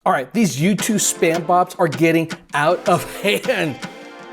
All right, these YouTube spam bots are getting out of hand.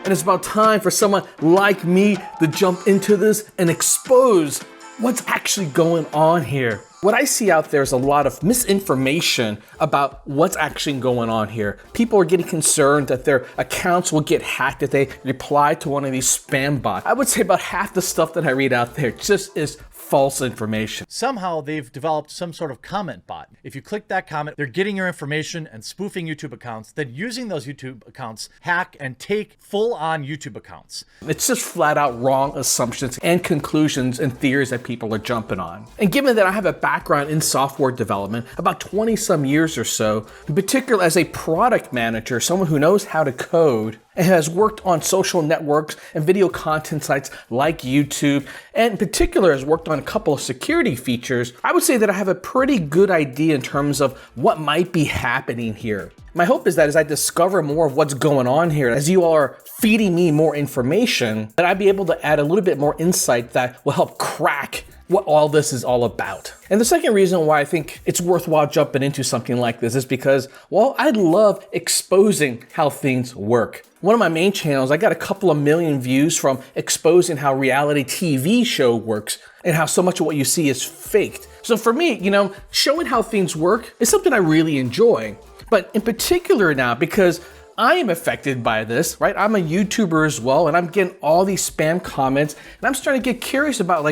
And it's about time for someone like me to jump into this and expose what's actually going on here. What I see out there is a lot of misinformation about what's actually going on here. People are getting concerned that their accounts will get hacked if they reply to one of these spam bots. I would say about half the stuff that I read out there just is false information. Somehow they've developed some sort of comment bot. If you click that comment, they're getting your information and spoofing YouTube accounts, then using those YouTube accounts, hack and take full-on YouTube accounts. It's just flat out wrong assumptions and conclusions and theories that people are jumping on. And given that I have a background in software development, about 20 some years or so, in particular as a product manager, someone who knows how to code, and has worked on social networks and video content sites like YouTube, and in particular has worked on a couple of security features, I would say that I have a pretty good idea in terms of what might be happening here. My hope is that as I discover more of what's going on here, as you all are feeding me more information, that I'd be able to add a little bit more insight that will help crack what all this is all about. And the second reason why I think it's worthwhile jumping into something like this is because, well, I love exposing how things work. One of my main channels, I got a couple of million views from exposing how reality TV show works and how so much of what you see is faked. So for me, showing how things work is something I really enjoy. But in particular now, because I am affected by this, right? I'm a YouTuber as well, and I'm getting all these spam comments, and I'm starting to get curious about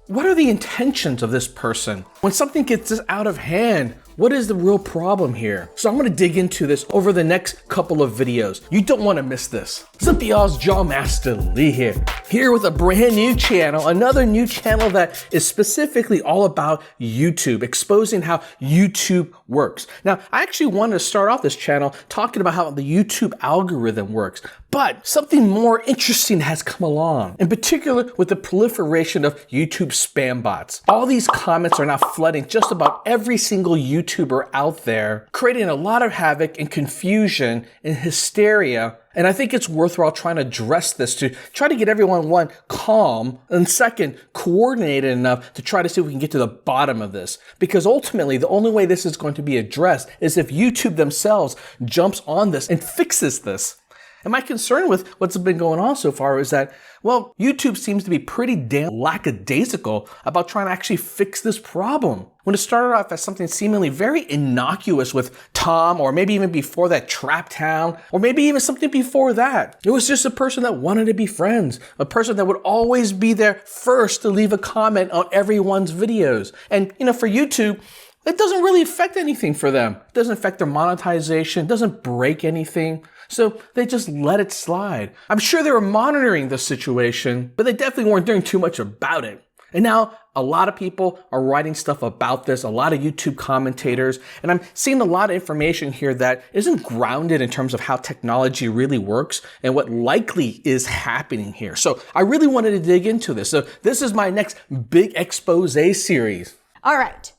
what are the intentions of this person? When something gets this out of hand, what is the real problem here? So I'm gonna dig into this over the next couple of videos. You don't wanna miss this. What's up, y'all's Jawmaster Lee here with a brand new channel, another new channel that is specifically all about YouTube, exposing how YouTube works. Now, I actually wanted to start off this channel talking about how the YouTube algorithm works, but something more interesting has come along, in particular with the proliferation of YouTube spam bots. All these comments are now flooding just about every single YouTuber out there, creating a lot of havoc and confusion and hysteria. And I think it's worthwhile trying to address this to try to get everyone, one, calm, and second, coordinated enough to try to see if we can get to the bottom of this. Because ultimately, the only way this is going to be addressed is if YouTube themselves jumps on this and fixes this. And my concern with what's been going on so far is that, well, YouTube seems to be pretty damn lackadaisical about trying to actually fix this problem. When it started off as something seemingly very innocuous with Tom, or maybe even before that Trap Town, or maybe even something before that. It was just a person that wanted to be friends, a person that would always be there first to leave a comment on everyone's videos. And, for YouTube, it doesn't really affect anything for them. It doesn't affect their monetization, it doesn't break anything. So they just let it slide. I'm sure they were monitoring the situation, but they definitely weren't doing too much about it. And now a lot of people are writing stuff about this, a lot of YouTube commentators, and I'm seeing a lot of information here that isn't grounded in terms of how technology really works and what likely is happening here. So I really wanted to dig into this. So this is my next big expose series. All right,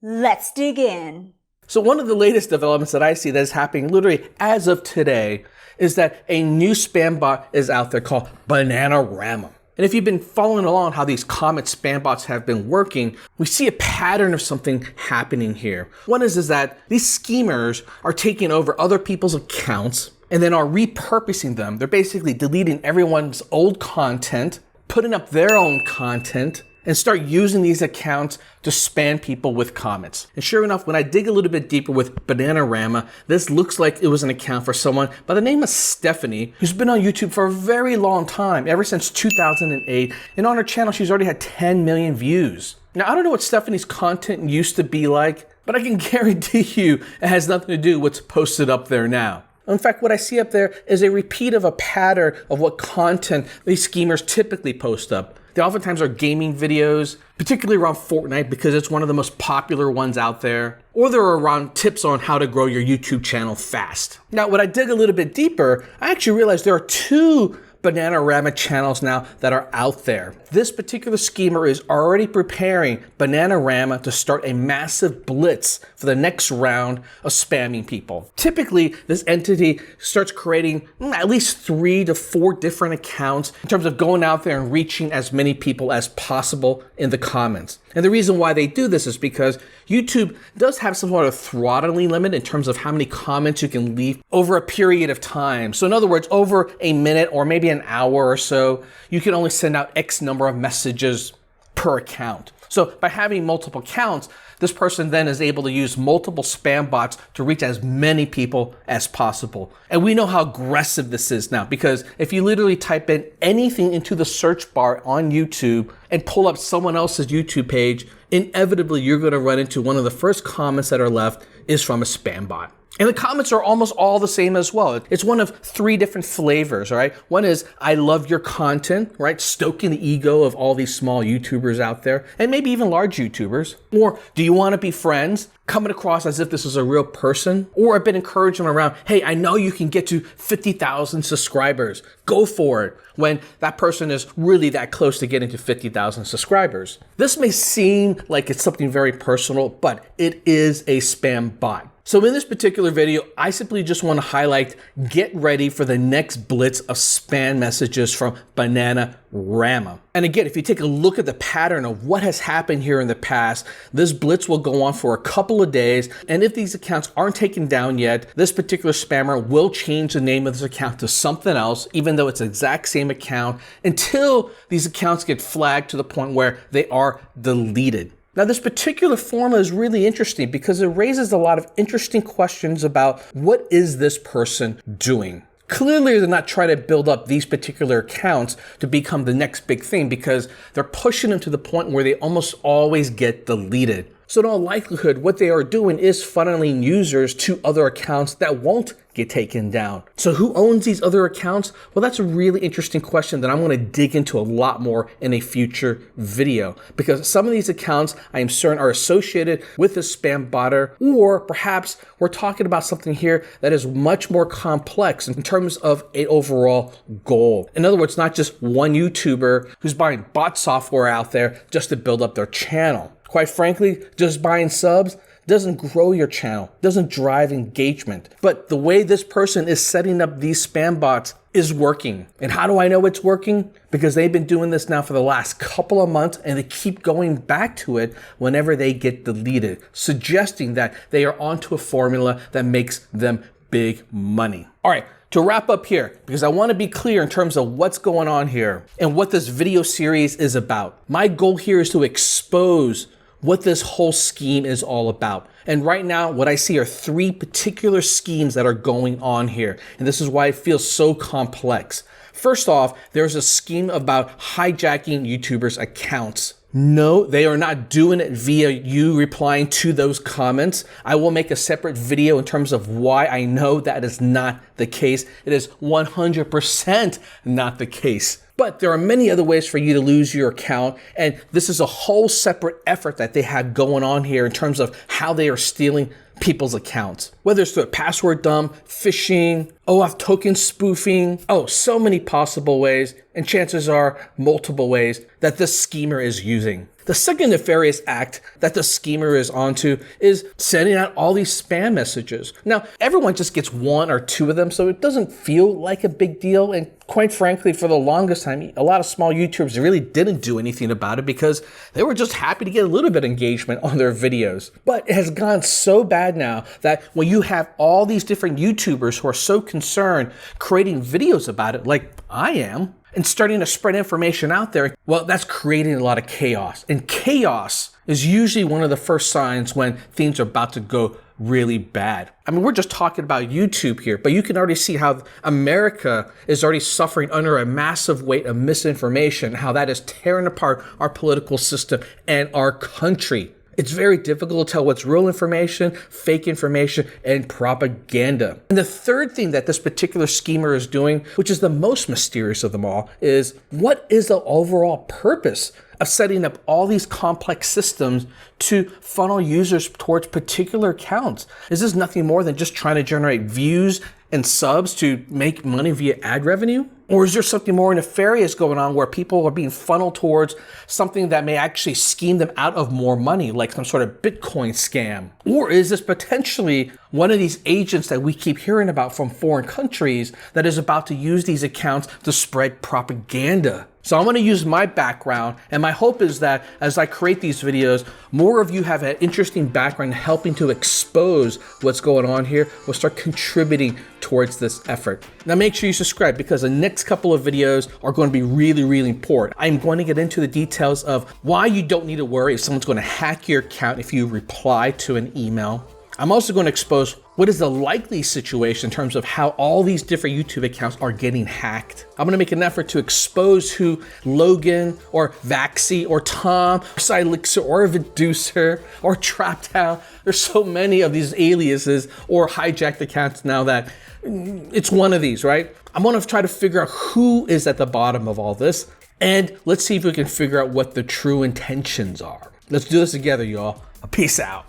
let's dig in. So one of the latest developments that I see that is happening literally as of today is that a new spam bot is out there called Bananarama. And if you've been following along how these comment spam bots have been working, we see a pattern of something happening here. One is that these schemers are taking over other people's accounts and then are repurposing them. They're basically deleting everyone's old content, putting up their own content, and start using these accounts to spam people with comments. And sure enough, when I dig a little bit deeper with Bananarama, this looks like it was an account for someone by the name of Stephanie, who's been on YouTube for a very long time, ever since 2008. And on her channel, she's already had 10 million views. Now, I don't know what Stephanie's content used to be like, but I can guarantee you it has nothing to do with what's posted up there now. In fact, what I see up there is a repeat of a pattern of what content these schemers typically post up. They oftentimes are gaming videos, particularly around Fortnite because it's one of the most popular ones out there. Or they're around tips on how to grow your YouTube channel fast. Now, when I dig a little bit deeper, I actually realized there are two Bananarama channels now that are out there. This particular schemer is already preparing Bananarama to start a massive blitz for the next round of spamming people. Typically, this entity starts creating at least 3 to 4 different accounts in terms of going out there and reaching as many people as possible in the comments. And the reason why they do this is because YouTube does have some sort of throttling limit in terms of how many comments you can leave over a period of time. So in other words, over a minute or maybe an hour or so, you can only send out X number of messages per account. So by having multiple accounts, this person then is able to use multiple spam bots to reach as many people as possible. And we know how aggressive this is now, because if you literally type in anything into the search bar on YouTube and pull up someone else's YouTube page, inevitably you're going to run into one of the first comments that are left is from a spam bot. And the comments are almost all the same as well. It's one of 3 different flavors, all right? One is, I love your content, right? Stoking the ego of all these small YouTubers out there, and maybe even large YouTubers. Or, do you want to be friends? Coming across as if this is a real person. Or a bit encouragement around, hey, I know you can get to 50,000 subscribers. Go for it. When that person is really that close to getting to 50,000 subscribers. This may seem like it's something very personal, but it is a spam bot. So in this particular video, I simply just want to highlight, get ready for the next blitz of spam messages from Bananarama. And again, if you take a look at the pattern of what has happened here in the past, this blitz will go on for a couple of days. And if these accounts aren't taken down yet, this particular spammer will change the name of this account to something else, even though it's the exact same account, until these accounts get flagged to the point where they are deleted. Now, this particular formula is really interesting because it raises a lot of interesting questions about what is this person doing? Clearly, they're not trying to build up these particular accounts to become the next big thing, because they're pushing them to the point where they almost always get deleted. So in all likelihood, what they are doing is funneling users to other accounts that won't get taken down. So who owns these other accounts? Well, that's a really interesting question that I'm going to dig into a lot more in a future video, because some of these accounts I am certain are associated with the spam botter, or perhaps we're talking about something here that is much more complex in terms of an overall goal. In other words, not just one YouTuber who's buying bot software out there just to build up their channel. Quite frankly, just buying subs doesn't grow your channel, doesn't drive engagement. But the way this person is setting up these spam bots is working. And how do I know it's working? Because they've been doing this now for the last couple of months, and they keep going back to it whenever they get deleted, suggesting that they are onto a formula that makes them big money. All right. To wrap up here, because I want to be clear in terms of what's going on here and what this video series is about. My goal here is to expose what this whole scheme is all about. And right now, what I see are 3 particular schemes that are going on here. And this is why it feels so complex. First off, there's a scheme about hijacking YouTubers' accounts. No, they are not doing it via you replying to those comments. I will make a separate video in terms of why I know that is not the case. It is 100% not the case. But there are many other ways for you to lose your account, and this is a whole separate effort that they have going on here in terms of how they are stealing people's accounts. Whether it's through a password dump, phishing, OAuth token spoofing, so many possible ways, and chances are multiple ways that this schemer is using. The second nefarious act that the schemer is onto is sending out all these spam messages. Now, everyone just gets 1 or 2 of them, so it doesn't feel like a big deal. And quite frankly, for the longest time, a lot of small YouTubers really didn't do anything about it because they were just happy to get a little bit of engagement on their videos. But it has gone so bad now that when you have all these different YouTubers who are so concerned creating videos about it, like I am, and starting to spread information out there, well, that's creating a lot of chaos. And chaos is usually one of the first signs when things are about to go really bad. I mean, we're just talking about YouTube here, but you can already see how America is already suffering under a massive weight of misinformation, how that is tearing apart our political system and our country. It's very difficult to tell what's real information, fake information, and propaganda. And the third thing that this particular schemer is doing, which is the most mysterious of them all, is what is the overall purpose of setting up all these complex systems to funnel users towards particular accounts? Is this nothing more than just trying to generate views and subs to make money via ad revenue? Or is there something more nefarious going on where people are being funneled towards something that may actually scheme them out of more money, like some sort of Bitcoin scam? Or is this potentially one of these agents that we keep hearing about from foreign countries that is about to use these accounts to spread propaganda? So I'm going to use my background, and my hope is that as I create these videos, more of you have an interesting background helping to expose what's going on here. We'll start contributing towards this effort. Now make sure you subscribe, because the next couple of videos are going to be really, really important. I'm going to get into the details of why you don't need to worry if someone's going to hack your account if you reply to an email. I'm also going to expose what is the likely situation in terms of how all these different YouTube accounts are getting hacked. I'm going to make an effort to expose who Logan or Vaxi or Tom or Cilixir or Viducer or Traptown. There's so many of these aliases or hijacked accounts now that it's one of these, right? I'm going to try to figure out who is at the bottom of all this, and let's see if we can figure out what the true intentions are. Let's do this together, y'all. Peace out.